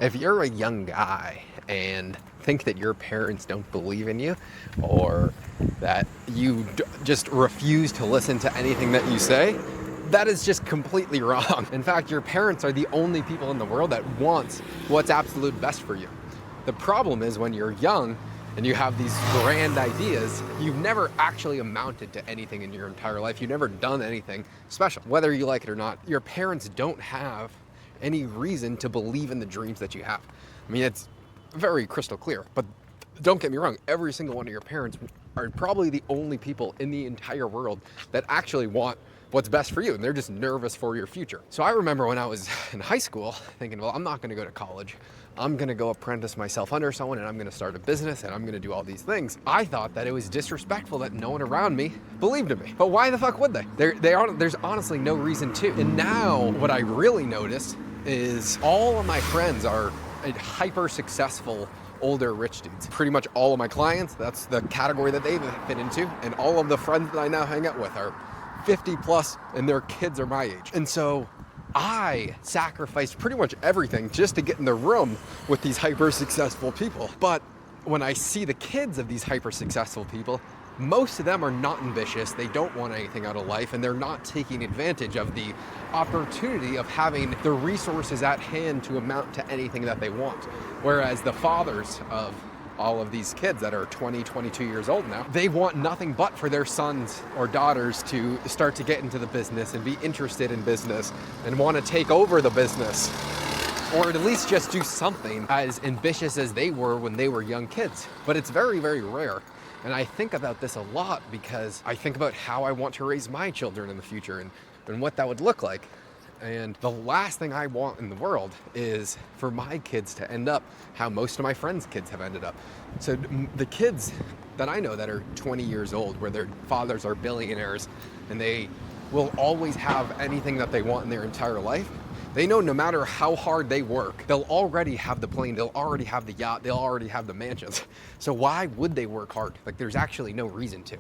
If you're a young guy and think that your parents don't believe in you, or that you just refuse to listen to anything that you say, that is just completely wrong. In fact, your parents are the only people in the world that want what's absolute best for you. The problem is when you're young and you have these grand ideas, you've never actually amounted to anything in your entire life. You've never done anything special. Whether you like it or not, your parents don't have any reason to believe in the dreams that you have. I mean, it's very crystal clear, but don't get me wrong, every single one of your parents are probably the only people in the entire world that actually want what's best for you, and they're just nervous for your future. So I remember when I was in high school thinking, well, I'm not gonna go to college. I'm gonna go apprentice myself under someone, and I'm gonna start a business, and I'm gonna do all these things. I thought that it was disrespectful that no one around me believed in me. But why the fuck would they? There's honestly no reason to. And now what I really notice is all of my friends are hyper successful older rich dudes. Pretty much all of my clients, that's the category that they fit into, and all of the friends that I now hang out with are 50 plus and their kids are my age. And so I sacrificed pretty much everything just to get in the room with these hyper successful people. But when I see the kids of these hyper successful people, most of them are not ambitious, they don't want anything out of life, and they're not taking advantage of the opportunity of having the resources at hand to amount to anything that they want. Whereas the fathers of all of these kids that are 20, 22 years old now, they want nothing but for their sons or daughters to start to get into the business and be interested in business and want to take over the business, or at least just do something as ambitious as they were when they were young kids. But it's very, very rare. And I think about this a lot because I think about how I want to raise my children in the future and what that would look like. And the last thing I want in the world is for my kids to end up how most of my friends' kids have ended up. So the kids that I know that are 20 years old, where their fathers are billionaires and they will always have anything that they want in their entire life, they know no matter how hard they work, they'll already have the plane, they'll already have the yacht, they'll already have the mansions. So why would they work hard? Like, there's actually no reason to.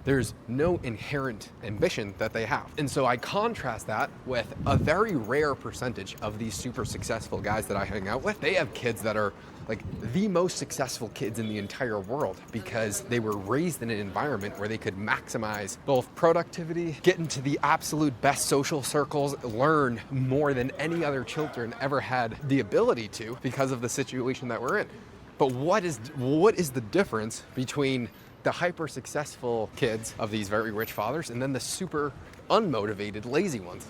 There's no inherent ambition that they have. And so I contrast that with a very rare percentage of these super successful guys that I hang out with. They have kids that are like the most successful kids in the entire world because they were raised in an environment where they could maximize both productivity, get into the absolute best social circles, learn more than any other children ever had the ability to because of the situation that we're in. But what is the difference between the hyper successful kids of these very rich fathers and then the super unmotivated, lazy ones?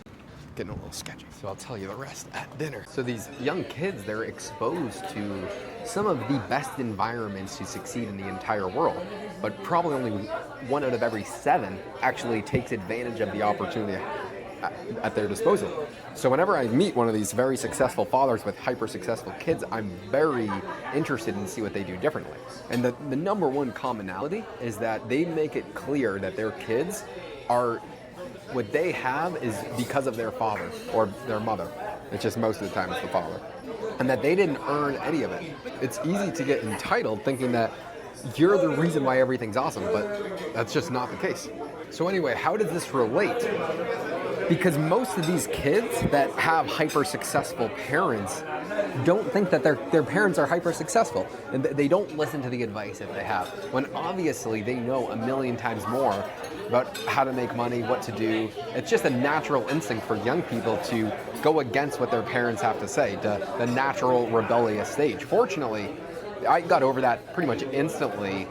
Getting a little sketchy, so I'll tell you the rest at dinner. So these young kids, they're exposed to some of the best environments to succeed in the entire world, but probably only 1 out of every 7 actually takes advantage of the opportunity at their disposal. So whenever I meet one of these very successful fathers with hyper successful kids, I'm very interested in see what they do differently. And the number one commonality is that they make it clear that their kids are, what they have is because of their father or their mother. It's just most of the time it's the father. And that they didn't earn any of it. It's easy to get entitled thinking that you're the reason why everything's awesome, but that's just not the case. So anyway, how does this relate? Because most of these kids that have hyper successful parents don't think that their parents are hyper successful, and they don't listen to the advice that they have, when obviously they know a million times more about how to make money, what to do. It's just a natural instinct for young people to go against what their parents have to say, to the natural rebellious stage. Fortunately, I got over that pretty much instantly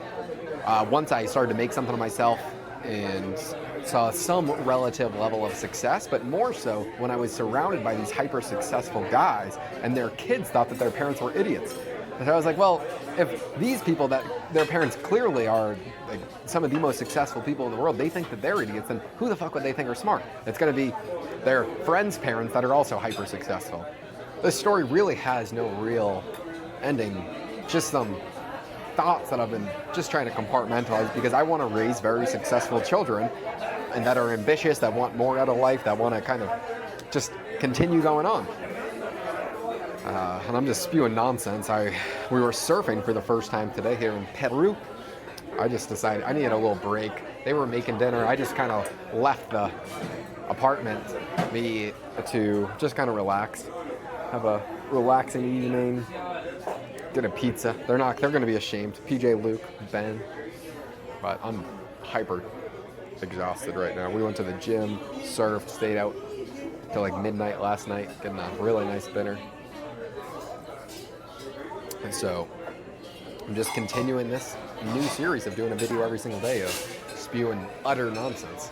once I started to make something of myself and saw some relative level of success, but more so when I was surrounded by these hyper successful guys and their kids thought that their parents were idiots. And so I was like, well, if these people that their parents clearly are like some of the most successful people in the world, they think that they're idiots, then who the fuck would they think are smart? It's going to be their friends' parents that are also hyper successful. This story really has no real ending, just some thoughts that I've been just trying to compartmentalize because I want to raise very successful children and that are ambitious, that want more out of life, that want to kind of just continue going on. And I'm just spewing nonsense. We were surfing for the first time today here in Peru. I just decided I needed a little break. They were making dinner. I just kind of left the apartment to just kind of relax, have a relaxing evening. Get a pizza. They're gonna be ashamed. PJ, Luke, Ben. But I'm hyper exhausted right now. We went to the gym, surfed, stayed out till like midnight last night, getting a really nice dinner. And so I'm just continuing this new series of doing a video every single day of spewing utter nonsense.